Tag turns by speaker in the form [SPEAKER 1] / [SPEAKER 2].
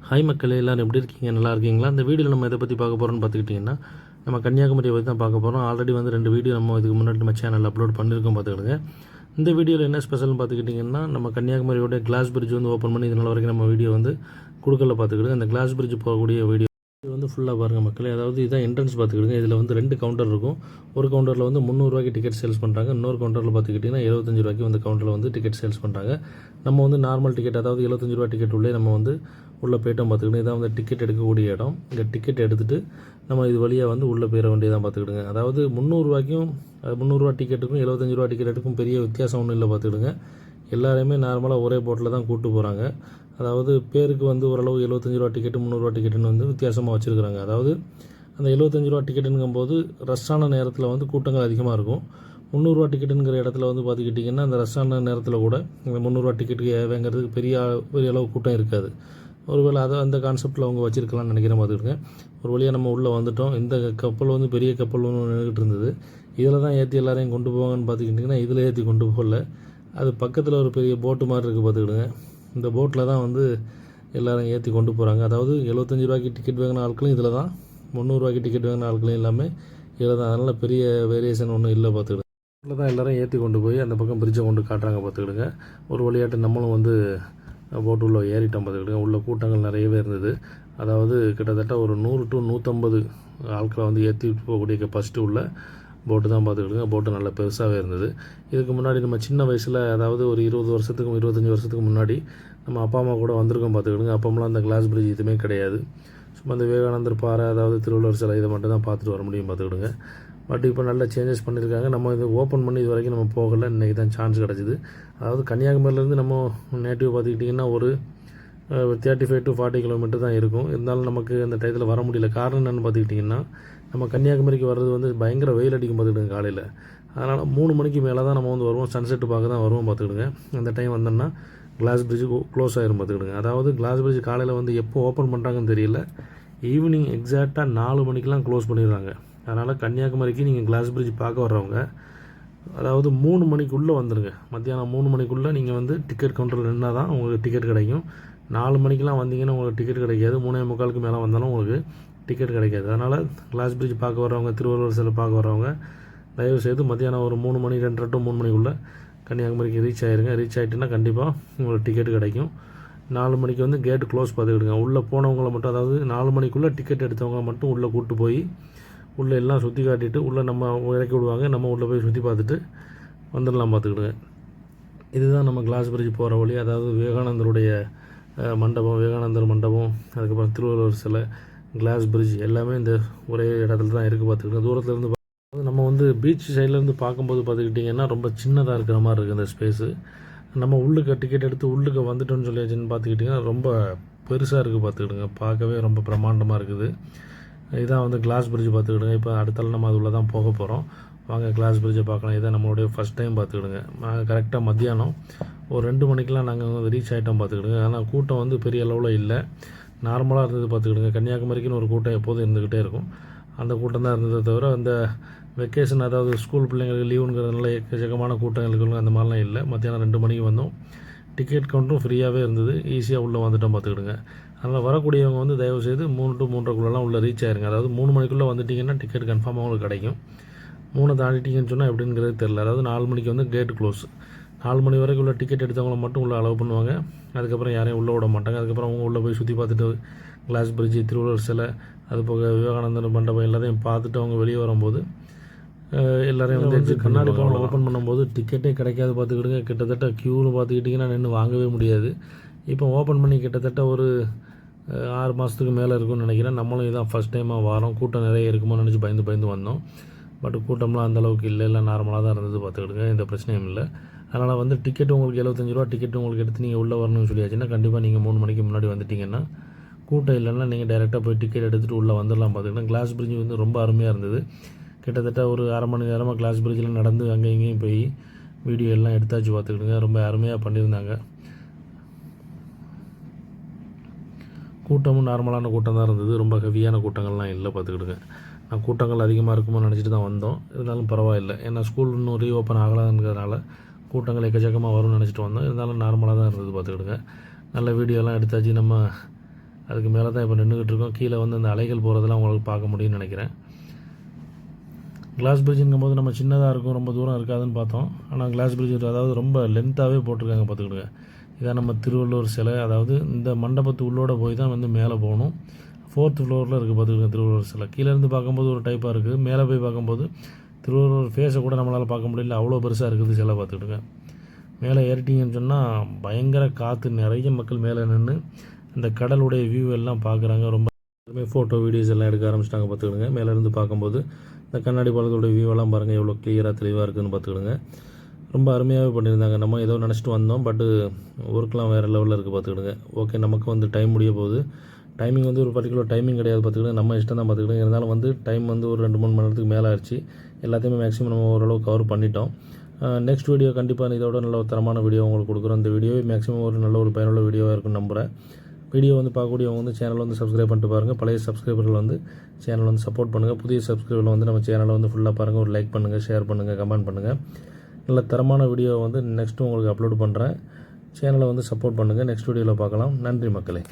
[SPEAKER 1] Hi மக்களே, எல்லோரும் எப்படி இருக்கீங்க? நல்லா இருக்கீங்களா? இந்த வீடியோவில் நம்ம எதை பற்றி பார்க்க போகிறோம்னு பார்த்துக்கிட்டிங்கன்னா, நம்ம கன்னியாகுமரியை பற்றி தான் பார்க்க போகிறோம். ஆல்ரெடி வந்து 2 வீடியோ நம்ம இதுக்கு முன்னாடி நம்ம சேனலில் அப்லோட் பண்ணியிருக்கோம் பார்த்துக்கிடுங்க. இந்த வீடியோவில் என்ன ஸ்பெஷல்னு பார்த்துக்கிட்டிங்கன்னா, நம்ம கன்னியாகுமரியோட கிளாஸ் பிரிட்ஜ் வந்து ஓப்பன் பண்ணி இதனால் வரைக்கும் நம்ம வீடியோ வந்து கொடுக்கல பார்த்துக்கிடுங்க. அந்த கிளாஸ் பிரிட்ஜ் போகக்கூடிய வீடியோ இது வந்து ஃபுல்லாக பாருங்கள் மக்களே. அதாவது இதுதான் என்ட்ரன்ஸ் பார்த்துக்கிடுங்க. இதில் வந்து 2 கவுண்டர் இருக்கும். ஒரு கவுண்டரில் வந்து 300 ரூபாய்க்கு டிக்கெட் சேல்ஸ் பண்ணுறாங்க. இன்னொரு கவுண்டரில் பார்த்துக்கிட்டிங்கன்னா 75 ரூபாய்க்கு வந்து கவுண்டரில் வந்து டிக்கெட் சேல்ஸ் பண்ணுறாங்க. நம்ம வந்து நார்மல் டிக்கெட், அதாவது 75 ரூபா டிக்கெட் உள்ளே நம்ம வந்து உள்ளே போய்ட்டோம் பார்த்துக்கிட்டு. இதான் வந்து டிக்கெட் எடுக்கக்கூடிய இடம். இங்கே டிக்கெட் எடுத்துகிட்டு நம்ம இது வழியாக வந்து உள்ளே போயிட வேண்டியதான் பார்த்துக்கிடுங்க. அதாவது 300 ரூபாய்க்கும் 300 ரூபா டிக்கெட்டுக்கும் 75 ரூபா டிக்கெட்டுக்கும் பெரிய வித்தியாசம் ஒன்றும் இல்லை பார்த்துக்கிடுங்க. எல்லாரையுமே நார்மலாக ஒரே போட்டில் தான் கூப்பிட்டு போகிறாங்க. அதாவது பேருக்கு வந்து ஓரளவு 75 ரூபா டிக்கெட்டு 300 ரூபா டிக்கெட்டுன்னு வந்து வித்தியாசமாக வச்சுருக்குறாங்க. அதாவது அந்த 75 ரூபா டிக்கெட்டுங்கும்போது ரஷ்ஷான நேரத்தில் வந்து கூட்டங்கள் அதிகமாக இருக்கும். 300 ரூபா டிக்கெட்டுங்கிற இடத்துல வந்து பார்த்துக்கிட்டிங்கன்னா அந்த ரஷ்ஷான நேரத்தில் கூட இந்த 300 ரூபா டிக்கெட்டுக்கு வாங்கிறதுக்கு பெரிய அளவு கூட்டம் இருக்காது. ஒருவேளை அதை அந்த கான்செப்டில் அவங்க வச்சுருக்கலாம்னு நினைக்கிற பார்த்துக்கிட்டுங்க. ஒரு வழியாக நம்ம உள்ளே வந்துவிட்டோம். இந்த கப்பல் வந்து பெரிய கப்பல் ஒன்று நின்றுக்கிட்டு இருந்தது. இதில் தான் ஏற்றி எல்லாரையும் கொண்டு போவாங்கன்னு பார்த்துக்கிட்டிங்கன்னா இதில் ஏற்றி கொண்டு போகல. அது பக்கத்தில் ஒரு பெரிய போட்டு மாதிரி இருக்குது பார்த்துக்கிடுங்க. இந்த போட்டில் தான் வந்து எல்லோரும் ஏற்றி கொண்டு போகிறாங்க. அதாவது 75 ரூபாய்க்கு டிக்கெட் வாங்கின ஆட்களும் இதில் தான், 300 ரூபாய்க்கு டிக்கெட் வாங்கின ஆட்களும் எல்லாமே இதில் தான். அதனால் பெரிய வேரியேஷன் ஒன்றும் இல்லை பார்த்துக்கிடுங்க. இதில் தான் எல்லோரும் ஏற்றி கொண்டு போய் அந்த பக்கம் பிரிட்ஜை கொண்டு காட்டுறாங்க பார்த்துக்கிடுங்க. ஒரு வழியாட்டு நம்மளும் வந்து போட்டு உள்ளே ஏறிட்டோம் பார்த்துக்கிடுங்க. உள்ள கூட்டங்கள் நிறையவே இருந்தது. அதாவது கிட்டத்தட்ட ஒரு 100 to 150 ஆட்களை வந்து ஏற்றி போகக்கூடிய கெப்பாசிட்டி உள்ள போட்டு தான் பார்த்துக்கிடுங்க. போட்டு நல்லா பெருசாகவே இருந்தது. இதுக்கு முன்னாடி நம்ம சின்ன வயசில், அதாவது ஒரு 20 வருஷத்துக்கும் 25 வருஷத்துக்கு முன்னாடி நம்ம அப்பா அம்மா கூட வந்திருக்கோம் பார்த்துக்கிடுங்க. அப்போம்லாம் அந்த கிளாஸ் பிரிட்ஜ் எதுவுமே கிடையாது. சும்மா அந்த விவேகானந்தர் பாறை, அதாவது திருவள்ளுவர் சிலை, இதை மட்டும் தான் பார்த்துட்டு வர முடியும் பார்த்துக்கிடுங்க. பட் இப்போ நல்லா சேஞ்சஸ் பண்ணியிருக்காங்க. நம்ம இது ஓப்பன் பண்ணி இது வரைக்கும் நம்ம போகலை. இன்றைக்கி தான் சான்ஸ் கிடச்சிது. அதாவது கன்னியாகுமரியிலேருந்து நம்ம நேட்டிவ் பார்த்துக்கிட்டிங்கன்னா ஒரு 35 to 40 கிலோமீட்டர் தான் இருக்கும். இருந்தாலும் நமக்கு அந்த டயத்தில் வர முடியல. காரணம் என்னென்னு பார்த்துக்கிட்டிங்கன்னா, நம்ம கன்னியாகுமரிக்கு வர்றது வந்து பயங்கர வெயில் அடிக்கும் பார்த்துக்கிடுங்க காலையில். அதனால் 3 மணிக்கு மேலே தான் நம்ம வந்து வருவோம். சன்செட்டு பார்க்க தான் வருவோம் பார்த்துக்கிடுங்க. அந்த டைம் வந்தோம்னா கிளாஸ் பிரிட்ஜு க்ளோஸ் ஆகிரும் பார்த்துக்கிடுங்க. அதாவது கிளாஸ் பிரிட்ஜ் காலையில் வந்து எப்போ ஓப்பன் பண்ணுறாங்கன்னு தெரியல. ஈவினிங் எக்ஸாக்டாக 4 மணிக்கெலாம் க்ளோஸ் பண்ணிடுறாங்க. அதனால் கன்னியாகுமரிக்கு நீங்கள் கிளாஸ் பிரிட்ஜ் பார்க்க வர்றவங்க அதாவது 3 மணிக்குள்ளே வந்துடுங்க. மத்தியானம் 3 மணிக்குள்ளே நீங்கள் வந்து டிக்கெட் கவுண்டரில் நின்னால் தான் உங்களுக்கு டிக்கெட் கிடைக்கும். 4 மணிக்கெலாம் வந்தீங்கன்னா உங்களுக்கு டிக்கெட் கிடைக்காது. 3:45 மேலே வந்தாலும் உங்களுக்கு டிக்கெட் கிடைக்காது. அதனால் கிளாஸ் பிரிட்ஜ் பார்க்க வர்றவங்க, திருவள்ளுவர் சிலை பார்க்க வர்றவங்க தயவுசெய்து மத்தியானம் ஒரு 3 மணி 2:30 to 3 மணிக்குள்ளே கன்னியாகுமரிக்கு ரீச் ஆகிருங்க. ரீச் ஆகிட்டுன்னா கண்டிப்பாக உங்களுக்கு டிக்கெட் கிடைக்கும். 4 மணிக்கு வந்து கேட்டு க்ளோஸ் பார்த்துக்கிடுங்க. உள்ளே போனவங்கள மட்டும், அதாவது 4 மணிக்குள்ளே டிக்கெட் எடுத்தவங்க மட்டும் உள்ளே கூப்பிட்டு போய் உள்ளே எல்லாம் சுற்றி காட்டிட்டு உள்ளே நம்ம இறக்கி விடுவாங்க. நம்ம உள்ளே போய் சுற்றி பார்த்துட்டு வந்துடலாம் பார்த்துக்கிடுங்க. இதுதான் நம்ம கிளாஸ் பிரிட்ஜ் போகிற வழி. அதாவது விவேகானந்தருடைய மண்டபம், விவேகானந்தர் மண்டபம், அதுக்கப்புறம் திருவள்ளுவர் சிலை, கிளாஸ் பிரிட்ஜ் எல்லாமே இந்த ஒரே இடத்துல தான் இருக்குது பார்த்துக்கிட்டு. தூரத்துலேருந்து நம்ம வந்து பீச் சைட்லேருந்து பார்க்கும்போது பார்த்துக்கிட்டிங்கன்னா ரொம்ப சின்னதாக இருக்கிற மாதிரி இருக்குது இந்த ஸ்பேஸு. நம்ம உள்ளுக்கு டிக்கெட் எடுத்து உள்ளுக்கு வந்துட்டோன்னு சொல்லியாச்சுன்னு பார்த்துக்கிட்டிங்கன்னா ரொம்ப பெருசாக இருக்குது பார்த்துக்கிடுங்க. பார்க்கவே ரொம்ப பிரம்மாண்டமாக இருக்குது. இதான் வந்து கிளாஸ் பிரிட்ஜ் பார்த்துக்கிடுங்க. இப்போ அடுத்தால நம்ம அது உள்ளே தான் போக போகிறோம். வாங்க கிளாஸ் பிரிட்ஜை பார்க்கலாம். இதான் நம்மளுடைய ஃபஸ்ட் டைம் பார்த்துக்கிடுங்க. நாங்கள் கரெக்டாக மத்தியானம் ஒரு 2 மணிக்கெலாம் நாங்கள் வந்து ரீச் ஆகிட்டோம் பார்த்துக்கிடுங்க. ஆனால் கூட்டம் வந்து பெரிய அளவில் இல்லை, நார்மலாக இருந்தது பார்த்துக்கிடுங்க. கன்னியாகுமரிக்குன்னு ஒரு கூட்டம் எப்போதும் இருந்துக்கிட்டே இருக்கும். அந்த கூட்டம் தான் இருந்ததை தவிர அந்த வெக்கேஷன், அதாவது ஸ்கூல் பிள்ளைங்களுக்கு லீவுங்கிறதுனால எக்கச்சக்கமான கூட்டங்களுக்கு அந்த மாதிரிலாம் இல்லை. மத்தியானம் 2 மணிக்கு வந்தோம். டிக்கெட் கவுண்டரும் ஃப்ரீயாகவே இருந்தது. ஈஸியாக உள்ளே வந்துட்டோம் பார்த்துக்கிடுங்க. அதனால் வரக்கூடியவங்க வந்து தயவுசெய்து 3 to 3:30 உள்ளே ரீச் ஆயிருங்க. அதாவது 3 மணிக்குள்ளே வந்துட்டிங்கன்னா டிக்கெட் கன்ஃபார்மாக உங்களுக்கு கிடைக்கும். 3 தாண்டிட்டிங்கன்னு சொன்னால் எப்படிங்கிறது தெரில. அதாவது 4 மணிக்கு வந்து கேட்டு க்ளோஸ். 4 மணி வரைக்கும் உள்ள டிக்கெட் எடுத்தவங்கள மட்டும் உள்ளே அலோவ் பண்ணுவாங்க. அதுக்கப்புறம் யாரையும் உள்ளே விட மாட்டாங்க. அதுக்கப்புறம் அவங்க உள்ளே போய் சுற்றி பார்த்துட்டு கிளாஸ் பிரிட்ஜு, திருவள்ளுவர் சிலை, அது போக விவேகானந்தர் மண்டபம் எல்லாத்தையும் பார்த்துட்டு அவங்க வெளியே வரும்போது எல்லோரையும் வந்து கண்ணாடி பவுன் ஓப்பன் பண்ணும்போது டிக்கெட்டே கிடைக்காது பார்த்துக்கிடுங்க. கிட்டத்தட்ட க்யூன்னு பார்த்துக்கிட்டிங்கன்னா நின்று வாங்கவே முடியாது. இப்போ ஓப்பன் பண்ணி கிட்டத்தட்ட ஒரு 6 மாதத்துக்கு மேலே இருக்கும்னு நினைக்கிறேன். நம்மளும் இதான் ஃபஸ்ட் டைமாக வரோம். கூட்டம் நிறைய இருக்குமோ நினச்சி பயந்து வந்தோம். பட் கூட்டம்லாம் அந்தளவுக்கு இல்லை, நார்மலாக தான் இருந்தது பார்த்துக்கிடுங்க. எந்த பிரச்சனையும் இல்லை. அதனால் வந்து டிக்கெட்டு உங்களுக்கு 75 ரூபா டிக்கெட்டு உங்களுக்கு எடுத்து நீங்கள் உள்ளே வரணும்னு சொல்லியாச்சுன்னா கண்டிப்பாக நீங்கள் 3 மணிக்கு முன்னாடி வந்துட்டிங்கன்னா கூட்டம் இல்லைன்னா நீங்கள் டைரெக்டாக போய் டிக்கெட் எடுத்துகிட்டு உள்ளே வந்துடலாம் பார்த்துக்கிட்டேன். கிளாஸ் பிரிட்ஜ் வந்து ரொம்ப அருமையாக இருந்தது. கிட்டத்தட்ட ஒரு அரை மணி நேரமாக கிளாஸ் பிரிட்ஜில் நடந்து அங்கே இங்கேயும் போய் வீடியோ எல்லாம் எடுத்தாச்சு பார்த்துக்கிடுங்க. ரொம்ப அருமையாக பண்ணியிருந்தாங்க. கூட்டமும் நார்மலான கூட்டம் தான் இருந்தது. ரொம்ப ஹெவியான கூட்டங்கள்லாம் இல்லை பார்த்துக்கிடுங்க. நான் கூட்டங்கள் அதிகமாக இருக்குமோ நினச்சிட்டு தான் வந்தோம். இருந்தாலும் பரவாயில்லை. ஏன்னா ஸ்கூல் இன்னும் ரீஓப்பன் ஆகலாங்கிறதுனால கூட்டங்கள் எக்கச்சக்கமாக வரும்னு நினச்சிட்டு வந்தோம். இருந்தாலும் நார்மலாக தான் இருந்தது பார்த்துக்கிடுங்க. நல்ல வீடியோலாம் எடுத்தாச்சு. நம்ம அதுக்கு மேலே தான் இப்போ நின்றுக்கிட்டு இருக்கோம். கீழே வந்து அந்த அலைகள் போகிறதெல்லாம் உங்களுக்கு பார்க்க முடியும்னு நினைக்கிறேன். கிளாஸ் பிரிட்ஜுங்கும் போது நம்ம சின்னதாக இருக்கும், ரொம்ப தூரம் இருக்காதுன்னு பார்த்தோம். ஆனால் கிளாஸ் பிரிட்ஜ் அதாவது ரொம்ப லென்த்தாகவே போட்டிருக்காங்க பார்த்துக்கிடுங்க. இதான் நம்ம திருவள்ளுவர் சிலை. அதாவது இந்த மண்டபத்து உள்ளோட போய் தான் வந்து மேலே போகணும். 4th ஃப்ளோரில் இருக்குது பார்த்துக்கிடுங்க திருவள்ளுவர் சிலை. கீழேருந்து பார்க்கும்போது ஒரு டைப்பாக இருக்குது, மேலே போய் பார்க்கும்போது திருவள்ளுவர் ஃபேஸை கூட நம்மளால் பார்க்க முடியல, அவ்வளோ பெருசாக இருக்குது சிலை பார்த்துக்கிடுங்க. மேலே ஏறிட்டிங்கன்னு சொன்னால் பயங்கர காற்று, நிறைய மக்கள் மேலே நின்று அந்த கடலுடைய வியூ எல்லாம் பார்க்குறாங்க. ரொம்ப ஃபோட்டோ வீடியோஸ் எல்லாம் எடுக்க ஆரம்பிச்சிட்டாங்க பார்த்துக்கிடுங்க. மேலேருந்து பார்க்கும்போது இந்த கண்ணாடி பாலத்தோட வியூவெல்லாம் பாருங்கள் எவ்வளோ கிளியராக தெளிவாக இருக்குதுன்னு பார்த்துக்கிடுங்க. ரொம்ப அருமையாகவே பண்ணியிருந்தாங்க. நம்ம ஏதோ நினச்சிட்டு வந்தோம், பட்டு ஒர்க்லாம் வேறு லெவலில் இருக்குது பார்த்துக்கிடுங்க. ஓகே, நமக்கு வந்து டைம் முடிய போகுது. டைமிங் வந்து ஒரு பர்டிகுலர் டைமிங் கிடையாது பார்த்துக்கிடுங்க, நம்ம இஷ்டம் தான் பார்த்துக்கிடுங்க. இருந்தாலும் வந்து டைம் வந்து ஒரு 2-3 மணி நேரத்துக்கு மேலே ஆயிடுச்சு. எல்லாத்தையுமே மேக்ஸிமம் நம்ம ஓரளவு கவர் பண்ணிட்டோம். நெக்ஸ்ட் வீடியோ கண்டிப்பாக இதோட நல்ல ஒரு தரமான வீடியோ உங்களுக்கு கொடுக்குறோம். இந்த வீடியோவே மேக்ஸிமம் ஒரு நல்ல ஒரு பயனுள்ள வீடியோவாக இருக்குன்னு நம்புகிறேன். வீடியோ வந்து பார்க்கக்கூடியவங்க வந்து சேனலை வந்து சப்ஸ்கிரைப் பண்ணிட்டு பாருங்கள். பழைய சப்ஸ்கிரைபர்கள் வந்து சேனலை வந்து சப்போர்ட் பண்ணுங்கள். புதிய சப்ஸ்கிரைபர்கள் வந்து நம்ம சேனலை வந்து ஃபுல்லாக பாருங்கள். ஒரு லைக் பண்ணுங்கள், ஷேர் பண்ணுங்கள், கமெண்ட் பண்ணுங்கள். நல்ல தரமான வீடியோ வந்து நெக்ஸ்ட்டு உங்களுக்கு அப்லோட் பண்ணுறேன். சேனலை வந்து சப்போர்ட் பண்ணுங்கள். நெக்ஸ்ட் வீடியோவில் பார்க்கலாம். நன்றி மக்களே.